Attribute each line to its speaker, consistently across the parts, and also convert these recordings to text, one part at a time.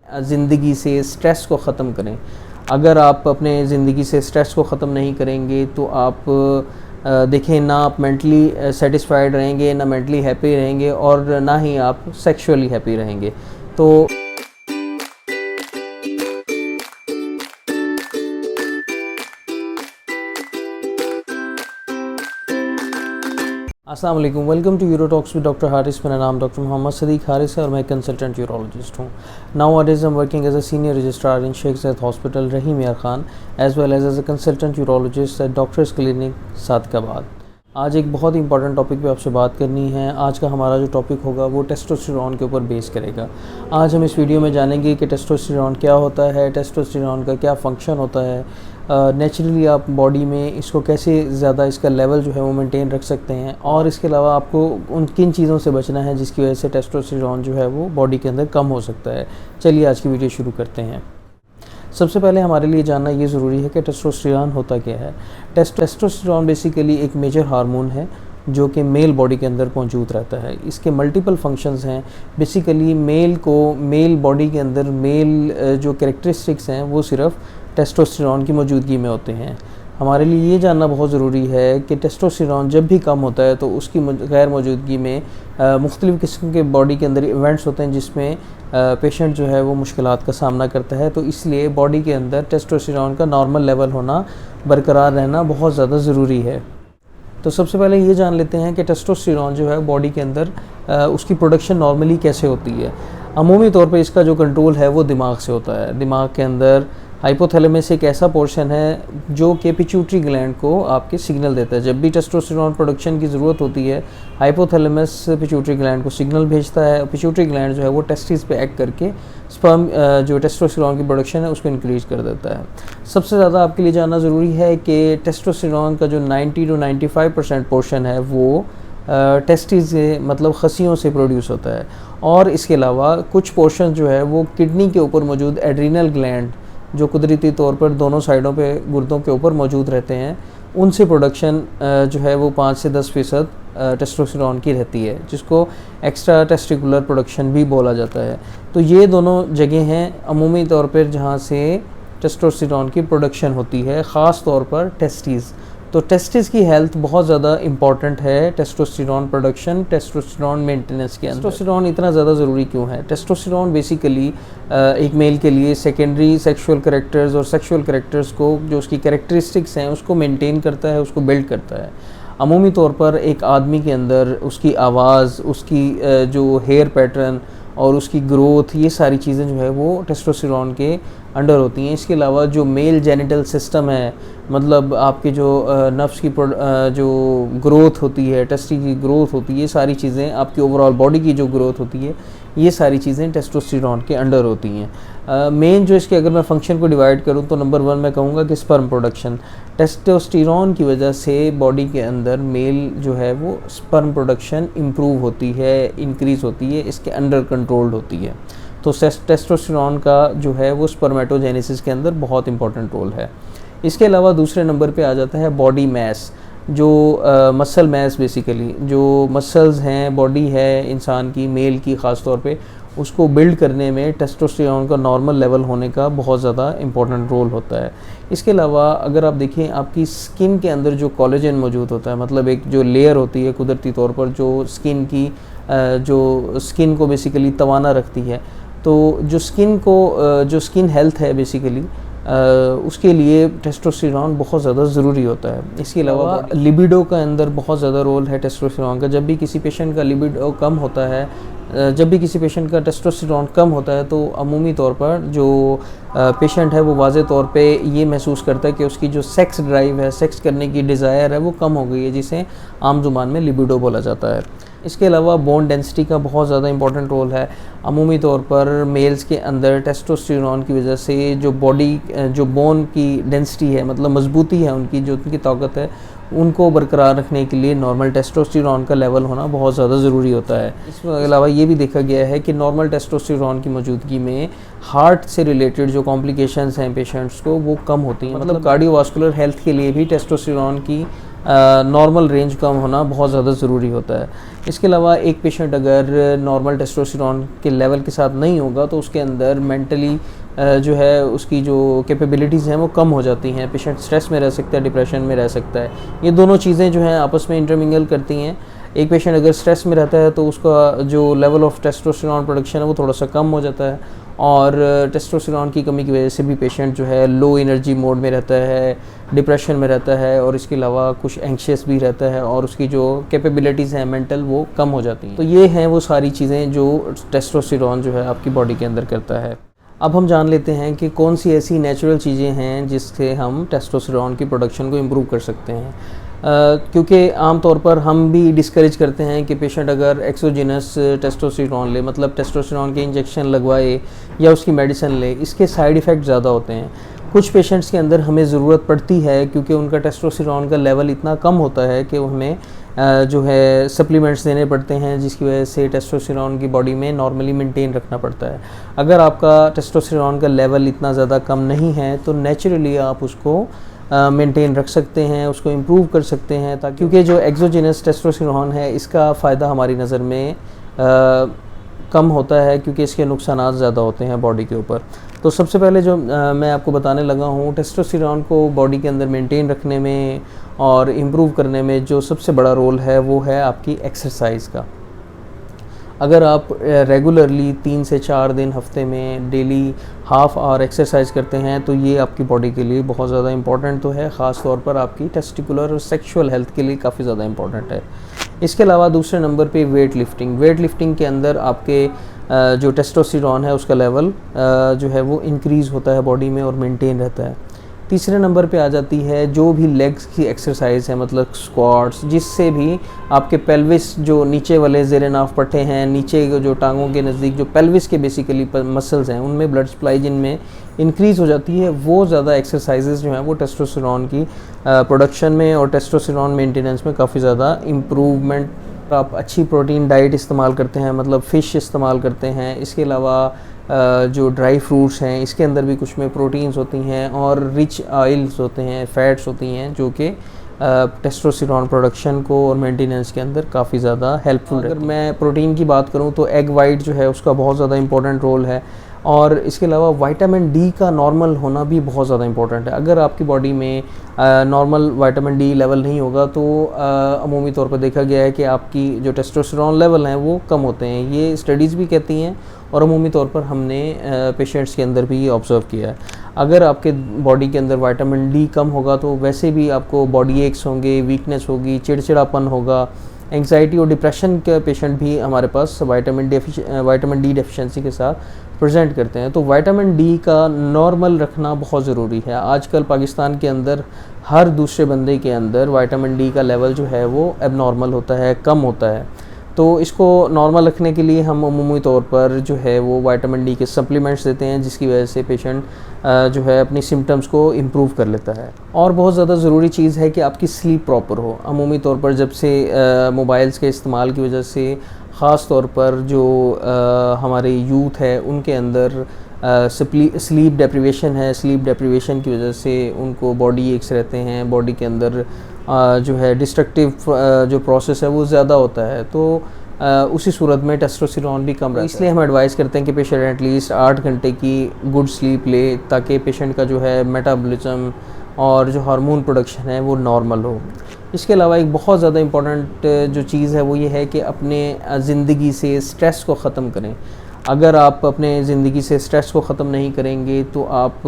Speaker 1: ज़िंदगी से स्ट्रेस को ख़त्म करें। अगर आप अपने ज़िंदगी से स्ट्रेस को ख़त्म नहीं करेंगे तो आप देखें ना आप मेंटली सेटिस्फाइड रहेंगे, ना मेंटली हैप्पी रहेंगे और ना ही आप सेक्सुअली हैप्पी रहेंगे। तो अस्सलाम वालेकुम, welcome to euro talks with doctor Haris. मेरा नाम डॉक्टर मोहम्मद सदीक हारिस है और मैं कंसल्टेंट यूरोलॉजिस्ट हूँ। Nowadays I am working as a senior registrar in Sheikh Zayed hospital Rahim Yar Khan as well as a consultant urologist at doctors clinic Sadiqabad. आज एक बहुत ही important topic पे आपसे बात करनी है। आज का हमारा जो टॉपिक होगा वो टेस्टोस्टेरॉन के ऊपर बेस करेगा। आज हम इस वीडियो में जानेंगे कि टेस्टोस्टेरॉन क्या होता है, टेस्टोस्टेरॉन का क्या फ़ंक्शन होता है, नेचुरली आप बॉडी में इसको कैसे ज़्यादा इसका लेवल जो है वो मेंटेन रख सकते हैं, और इसके अलावा आपको उन किन चीज़ों से बचना है जिसकी वजह से टेस्टोस्टेरॉन जो है वो बॉडी के अंदर कम हो सकता है। चलिए आज की वीडियो शुरू करते हैं। सबसे पहले हमारे लिए जानना ये ज़रूरी है कि टेस्टोस्टेरॉन होता क्या है। टेस्टोस्टेरॉन बेसिकली एक मेजर हार्मोन है जो कि मेल बॉडी के अंदर मौजूद रहता है। इसके मल्टीपल फंक्शंस हैं। बेसिकली मेल बॉडी के अंदर जो कैरेक्टरिस्टिक्स हैं वो सिर्फ टेस्टोस्टेरॉन की मौजूदगी में होते हैं। हमारे लिए ये जानना बहुत ज़रूरी है कि टेस्टोस्टेरॉन जब भी कम होता है तो उसकी गैर मौजूदगी में मुख्तलिफ़ किस्म के बॉडी के अंदर इवेंट्स होते हैं जिसमें पेशेंट जो है वो मुश्किलात का सामना करता है। तो इसलिए बॉडी के अंदर टेस्टोस्टेरॉन का नॉर्मल लेवल होना, बरकरार रहना बहुत ज़्यादा ज़रूरी है। तो सबसे पहले ये जान लेते हैं कि टेस्टोस्टेरॉन जो है बॉडी के अंदर उसकी प्रोडक्शन नॉर्मली कैसे होती है। अमूमी तौर पे इसका जो कंट्रोल है वो दिमाग से होता है। दिमाग के अंदर हाइपोथैलेमस एक ऐसा पोर्शन है जो कि पिट्यूटरी ग्लैंड को आपके सिग्नल देता है। जब भी टेस्टोस्टेरॉन प्रोडक्शन की ज़रूरत होती है, हाइपोथैलेमस पिट्यूटरी ग्लैंड को सिग्नल भेजता है। पिट्यूटरी ग्लैंड जो है वो टेस्टिस पे एक्ट करके स्पर्म जो टेस्टोस्टेरॉन की प्रोडक्शन है उसको इंक्रीज कर देता है। सबसे ज़्यादा आपके लिए जानना ज़रूरी है कि टेस्टोस्टेरॉन का जो 90 to 95% पोर्शन है वो टेस्टिस से मतलब खसियों से प्रोड्यूस होता है, और इसके अलावा कुछ पोर्शन जो है वो किडनी के ऊपर मौजूद एड्रीनल ग्लैंड जो कुदरती तौर पर दोनों साइडों पे गुर्दों के ऊपर मौजूद रहते हैं, उनसे प्रोडक्शन जो है वो 5 से 10% टेस्टोस्टेरॉन की रहती है, जिसको एक्स्ट्रा टेस्टिकुलर प्रोडक्शन भी बोला जाता है। तो ये दोनों जगह हैं अमूमी तौर पर जहाँ से टेस्टोस्टेरॉन की प्रोडक्शन होती है, ख़ास तौर पर टेस्टिस। तो टेस्टिस की हेल्थ बहुत ज़्यादा इंपॉर्टेंट है टेस्टोस्टेरॉन प्रोडक्शन, टेस्टोस्टेरॉन मेंटेनेंस के अंदर। टेस्टोस्टेरॉन इतना ज़्यादा ज़रूरी क्यों है? टेस्टोस्टेरॉन बेसिकली एक मेल के लिए सेकेंडरी सेक्सुअल कैरेक्टर्स और सेक्सुअल कैरेक्टर्स को, जो उसकी कैरेक्टरिस्टिक्स हैं, उसको मेंटेन करता है, उसको बिल्ड करता है। अमूमी तौर पर एक आदमी के अंदर उसकी आवाज़, उसकी जो हेयर पैटर्न और उसकी ग्रोथ, ये सारी चीज़ें जो है वो टेस्टोस्टेरॉन के अंडर होती हैं। इसके अलावा जो मेल जेनिटल सिस्टम है, मतलब आपके जो नफ्स की जो ग्रोथ होती है, टेस्टी की ग्रोथ होती है, ये सारी चीज़ें, आपकी ओवरऑल बॉडी की जो ग्रोथ होती है, ये सारी चीज़ें टेस्टोस्टेरॉन के अंडर होती हैं। मेन जो इसके अगर मैं फंक्शन को डिवाइड करूँ तो नंबर 1 मैं कहूँगा कि स्पर्म प्रोडक्शन। टेस्टोस्टेरॉन की वजह से बॉडी के अंदर मेल जो है वो स्पर्म प्रोडक्शन इम्प्रूव होती है, इंक्रीज़ होती है, इसके अंडर कंट्रोल्ड होती है। तो टेस्टोस्टेरॉन का जो है वो स्पर्मेटोजेनेसिस के अंदर बहुत इंपॉर्टेंट रोल है। इसके अलावा दूसरे नंबर पे आ जाता है बॉडी मैस, जो मसल मैस, बेसिकली जो मसल्स हैं, बॉडी है इंसान की, मेल की ख़ास तौर पे, उसको बिल्ड करने में टेस्टोस्टेरॉन का नॉर्मल लेवल होने का बहुत ज़्यादा इंपॉर्टेंट रोल होता है। इसके अलावा अगर आप देखें आपकी स्किन के अंदर जो कोलेजन मौजूद होता है, मतलब एक जो लेयर होती है कुदरती तौर पर जो स्किन को बेसिकली तवाना रखती है, तो जो स्किन हेल्थ है बेसिकली उसके लिए टेस्टोस्टेरॉन बहुत ज़्यादा ज़रूरी होता है। इसके अलावा लिबिडो का अंदर बहुत ज़्यादा रोल है टेस्टोस्टेरॉन का। जब भी किसी पेशेंट का लिबिडो कम होता है, जब भी किसी पेशेंट का टेस्टोस्टेरॉन कम होता है तो अमूमी तौर पर जो पेशेंट है वो वाज़े तौर पे ये महसूस करता है कि उसकी जो सेक्स ड्राइव है, सेक्स करने की डिज़ायर है, वो कम हो गई है, जिसे आम ज़ुबान में लिबिडो बोला जाता है। इसके अलावा बोन डेंसिटी का बहुत ज़्यादा इंपॉर्टेंट रोल है। अमूमी तौर पर मेल्स के अंदर टेस्टोस्टेरॉन की वजह से जो बोन की डेंसिटी है, मतलब मजबूती है उनकी, जो उनकी ताकत है, उनको बरकरार रखने के लिए नॉर्मल टेस्टोस्टेरॉन का लेवल होना बहुत ज़्यादा ज़रूरी होता है। इसके अलावा ये भी देखा गया है कि नॉर्मल टेस्टोस्टेरॉन की मौजूदगी में हार्ट से रिलेटेड जो कॉम्प्लिकेशंस हैं पेशेंट्स को, वो कम होती हैं। मतलब कार्डियोवास्कुलर हेल्थ के लिए भी टेस्टोस्टेरॉन की नॉर्मल रेंज कम होना बहुत ज़्यादा ज़रूरी होता है। इसके अलावा एक पेशेंट अगर नॉर्मल टेस्टोस्टेरोन के लेवल के साथ नहीं होगा तो उसके अंदर मेंटली जो है उसकी जो कैपेबिलिटीज़ हैं वो कम हो जाती हैं। पेशेंट स्ट्रेस में रह सकता है, डिप्रेशन में रह सकता है। ये दोनों चीज़ें जो हैं आपस में इंटरमिंगल करती हैं। एक पेशेंट अगर स्ट्रेस में रहता है तो उसका जो लेवल ऑफ टेस्टोस्टेरोन प्रोडक्शन है वो थोड़ा सा कम हो जाता है, और टेस्टोस्टेरोन की कमी की वजह से भी पेशेंट जो है लो एनर्जी मोड में रहता है, डिप्रेशन में रहता है, और इसके अलावा कुछ एंग्शियस भी रहता है, और उसकी जो कैपेबिलिटीज़ हैं मेंटल वो कम हो जाती हैं। तो ये हैं वो सारी चीज़ें जो टेस्टोस्टेरोन जो है आपकी बॉडी के अंदर करता है। अब हम जान लेते हैं कि कौन सी ऐसी नेचुरल चीज़ें हैं जिससे हम टेस्टोस्टेरोन की प्रोडक्शन को इम्प्रूव कर सकते हैं। क्योंकि आमतौर पर हम भी डिस्करेज करते हैं कि पेशेंट अगर एक्सोजिनस टेस्टोस्टेरोन ले, मतलब टेस्टोस्टेरोन के इंजेक्शन लगवाए या उसकी मेडिसिन ले, इसके साइड इफ़ेक्ट ज़्यादा होते हैं। कुछ पेशेंट्स के अंदर हमें ज़रूरत पड़ती है क्योंकि उनका टेस्टोस्टेरोन का लेवल इतना कम होता है कि हमें जो है सप्लीमेंट्स देने पड़ते हैं, जिसकी वजह से टेस्टोस्टेरोन की बॉडी में नॉर्मली मेंटेन रखना पड़ता है। अगर आपका टेस्टोस्टेरोन का लेवल इतना ज़्यादा कम नहीं है तो नेचुरली आप उसको मेंटेन रख सकते हैं, उसको इम्प्रूव कर सकते हैं, ताकि क्योंकि जो एक्सोजिनस टेस्टोस्टेरोन है इसका फ़ायदा हमारी नज़र में कम होता है क्योंकि इसके नुकसानात ज़्यादा होते हैं बॉडी के ऊपर। तो सबसे पहले जो मैं आपको बताने लगा हूँ, टेस्टोस्टेरोन को बॉडी के अंदर मेंटेन रखने में और इम्प्रूव करने में जो सबसे बड़ा रोल है वो है आपकी एक्सरसाइज का। अगर आप रेगुलरली 3 से 4 दिन हफ्ते में डेली हाफ आवर एक्सरसाइज करते हैं तो ये आपकी बॉडी के लिए बहुत ज़्यादा इंपॉर्टेंट तो है, ख़ास तौर पर आपकी टेस्टिकुलर और सेक्सुअल हेल्थ के लिए काफ़ी ज़्यादा इंपॉर्टेंट है। इसके अलावा दूसरे नंबर पे वेट लिफ्टिंग के अंदर आपके जो टेस्टोस्टेरोन है उसका लेवल जो है वो इंक्रीज़ होता है बॉडी में और मेंटेन रहता है। तीसरे नंबर पे आ जाती है जो भी लेग्स की एक्सरसाइज है, मतलब स्क्वाट्स, जिससे भी आपके पेल्विस जो नीचे वाले ज़ेरे-नाफ पट्टे हैं, नीचे जो टांगों के नज़दीक जो पेल्विस के बेसिकली मसल्स हैं उनमें ब्लड सप्लाई जिनमें इंक्रीज़ हो जाती है, वो ज़्यादा एक्सरसाइजेज जो हैं वो टेस्टोस्टेरोन की प्रोडक्शन में और टेस्टोस्टेरोन मेंटेनेंस में काफ़ी ज़्यादा इम्प्रूवमेंट। आप अच्छी प्रोटीन डाइट इस्तेमाल करते हैं, मतलब फ़िश इस्तेमाल करते हैं। इसके अलावा जो ड्राई फ्रूट्स हैं इसके अंदर भी कुछ में प्रोटीन्स होती हैं और रिच ऑयल्स होते हैं, फ़ैट्स होती हैं, जो कि टेस्टोस्टेरोन प्रोडक्शन को और मेंटेनेंस के अंदर काफ़ी ज़्यादा हेल्पफुल है। अगर मैं प्रोटीन की बात करूं तो एग वाइट जो है उसका बहुत ज़्यादा इंपॉर्टेंट रोल है, और इसके अलावा विटामिन डी का नॉर्मल होना भी बहुत ज़्यादा इंपॉर्टेंट है। अगर आपकी बॉडी में नॉर्मल विटामिन डी लेवल नहीं होगा तो अमूमी तौर पर देखा गया है कि आपकी जो टेस्टोस्टेरोन लेवल हैं वो कम होते हैं। ये स्टडीज़ भी कहती हैं और अमूमी तौर पर हमने पेशेंट्स के अंदर भी ये ऑब्ज़र्व किया है। अगर आपके बॉडी के अंदर विटामिन डी कम होगा तो वैसे भी आपको बॉडी एक्स होंगे, वीकनेस होगी, चिड़चिड़ापन होगा, एंग्जाइटी और डिप्रेशन के पेशेंट भी हमारे पास विटामिन डी डेफिशिएंसी के साथ प्रेजेंट करते हैं। तो विटामिन डी का नॉर्मल रखना बहुत ज़रूरी है। आजकल पाकिस्तान के अंदर हर दूसरे बंदे के अंदर विटामिन डी का लेवल जो है वो एबनॉर्मल होता है, कम होता है। तो इसको नॉर्मल रखने के लिए हम अमूमी तौर पर जो है वो विटामिन डी के सप्लीमेंट्स देते हैं, जिसकी वजह से पेशेंट जो है अपनी सिम्टम्स को इम्प्रूव कर लेता है। और बहुत ज़्यादा ज़रूरी चीज़ है कि आपकी स्लीप प्रॉपर हो। अमूमी तौर पर जब से मोबाइल्स के इस्तेमाल की वजह से ख़ास तौर पर जो हमारे यूथ है उनके अंदर स्लीप डेप्रिवेशन है। स्लीप डेप्रिवेशन की वजह से उनको बॉडी एक्स रहते हैं, बॉडी के अंदर जो है डिस्ट्रक्टिव जो प्रोसेस है वो ज़्यादा होता है, तो उसी सूरत में टेस्टोस्टेरोन भी कम रहता है। इसलिए हम एडवाइस करते हैं कि पेशेंट एटलीस्ट 8 घंटे की गुड स्लीप ले, ताकि पेशेंट का जो है मेटाबॉलिज्म और जो हार्मोन प्रोडक्शन है वो नॉर्मल हो। इसके अलावा एक बहुत ज़्यादा इम्पॉर्टेंट जो चीज़ है वो ये है कि अपने ज़िंदगी से स्ट्रेस को ख़त्म करें। अगर आप अपने ज़िंदगी से स्ट्रेस को ख़त्म नहीं करेंगे तो आप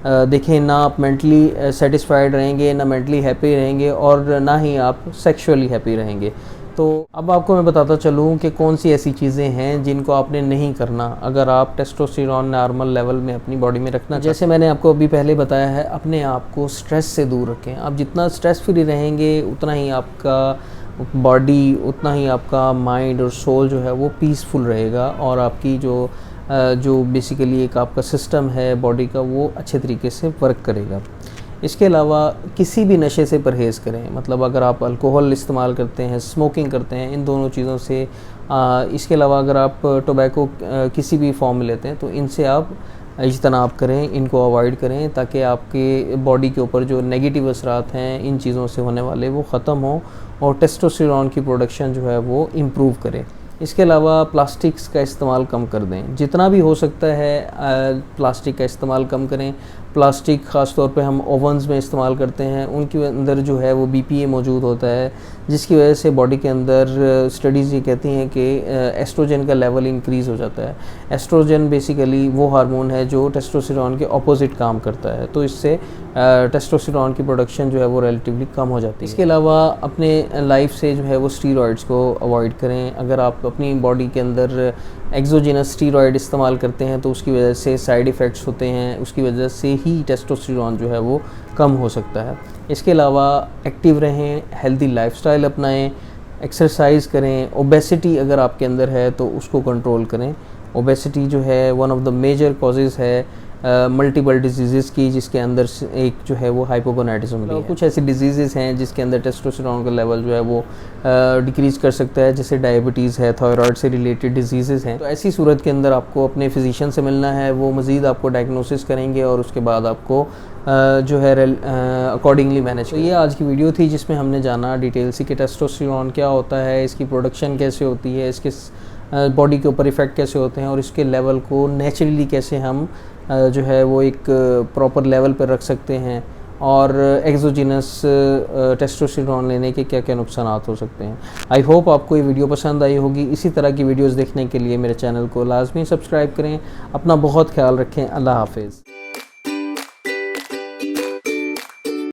Speaker 1: देखें ना आप मेंटली सेटिस्फाइड रहेंगे, ना मेंटली हैप्पी रहेंगे, और ना ही आप सेक्सुअली हैप्पी रहेंगे। तो अब आपको मैं बताता चलूँ कि कौन सी ऐसी चीज़ें हैं जिनको आपने नहीं करना अगर आप टेस्टोस्टेरोन नॉर्मल लेवल में अपनी बॉडी में रखना। जैसे मैंने आपको अभी पहले बताया है, अपने आप को स्ट्रेस से दूर रखें। आप जितना स्ट्रेस फ्री रहेंगे उतना ही आपका बॉडी, उतना ही आपका माइंड और सोल जो है वो पीसफुल रहेगा, और आपकी जो बेसिकली एक आपका सिस्टम है बॉडी का वो अच्छे तरीके से वर्क करेगा। इसके अलावा किसी भी नशे से परहेज़ करें, मतलब अगर आप अल्कोहल इस्तेमाल करते हैं, स्मोकिंग करते हैं, इन दोनों चीज़ों से इसके अलावा अगर आप टोबैको किसी भी फॉर्म में लेते हैं तो इनसे आप इज्तनाब करें, इनको अवॉइड करें, ताकि आपके बॉडी के ऊपर जो नेगेटिव असरात हैं इन चीज़ों से होने वाले वो ख़त्म हों और टेस्टोस्टेरोन की प्रोडक्शन जो है वो इम्प्रूव करे। इसके अलावा प्लास्टिक्स का इस्तेमाल कम कर दें, जितना भी हो सकता है प्लास्टिक का इस्तेमाल कम करें। प्लास्टिक ख़ास तौर पे हम ओवन्स में इस्तेमाल करते हैं, उनके अंदर जो है वो BPA मौजूद होता है, जिसकी वजह से बॉडी के अंदर स्टडीज़ ये कहती हैं कि एस्ट्रोजन का लेवल इंक्रीज़ हो जाता है। एस्ट्रोजन बेसिकली वो हार्मोन है जो टेस्टोस्टेरोन के ऑपोजिट काम करता है, तो इससे टेस्टोस्टेरोन की प्रोडक्शन जो है वो रिलेटिवली कम हो जाती है। इसके अलावा अपने लाइफ से जो है वो स्टीरॉइड्स को अवॉइड करें। अगर आप अपनी बॉडी के अंदर एक्सोजिनस स्टीरॉइड इस्तेमाल करते हैं तो उसकी वजह से साइड इफ़ेक्ट्स होते हैं, उसकी वजह से ही टेस्टोस्टेरोन जो है वो कम हो सकता है। इसके अलावा एक्टिव रहें, हेल्दी लाइफस्टाइल अपनाएं, एक्सरसाइज करें। ओबेसिटी अगर आपके अंदर है तो उसको कंट्रोल करें। ओबेसिटी जो है one of the major causes है मल्टीपल डिजीज़ की, जिसके अंदर एक जो है वो हाइपोगोनाडिज्म भी है। कुछ ऐसी डिजीज़ हैं जिसके अंदर टेस्टोस्टेरोन का लेवल जो है वो डिक्रीज़ कर सकता है, जैसे डायबिटीज़ है, थायराइड से रिलेटेड डिजीज़ हैं। तो ऐसी सूरत के अंदर आपको अपने फिजिशियन से मिलना है, वो मज़ीद आपको डायग्नोसिस करेंगे और उसके बाद आपको जो है अकॉर्डिंगली मैनेज। तो ये आज की वीडियो थी जिसमें हमने जाना डिटेल से कि टेस्टोस्टेरोन क्या होता है, इसकी प्रोडक्शन कैसे होती है, इसके बॉडी के ऊपर इफ़ेक्ट कैसे होते हैं और इसके लेवल को नेचुरली कैसे हम जो है वो एक प्रॉपर लेवल पर रख सकते हैं, और एक्सोजिनस टेस्टोस्टेरोन लेने के क्या क्या नुकसान हो सकते हैं। आई होप आपको ये वीडियो पसंद आई होगी। इसी तरह की वीडियोस देखने के लिए मेरे चैनल को लाजमी सब्सक्राइब करें। अपना बहुत ख्याल रखें। अल्लाह हाफिज़।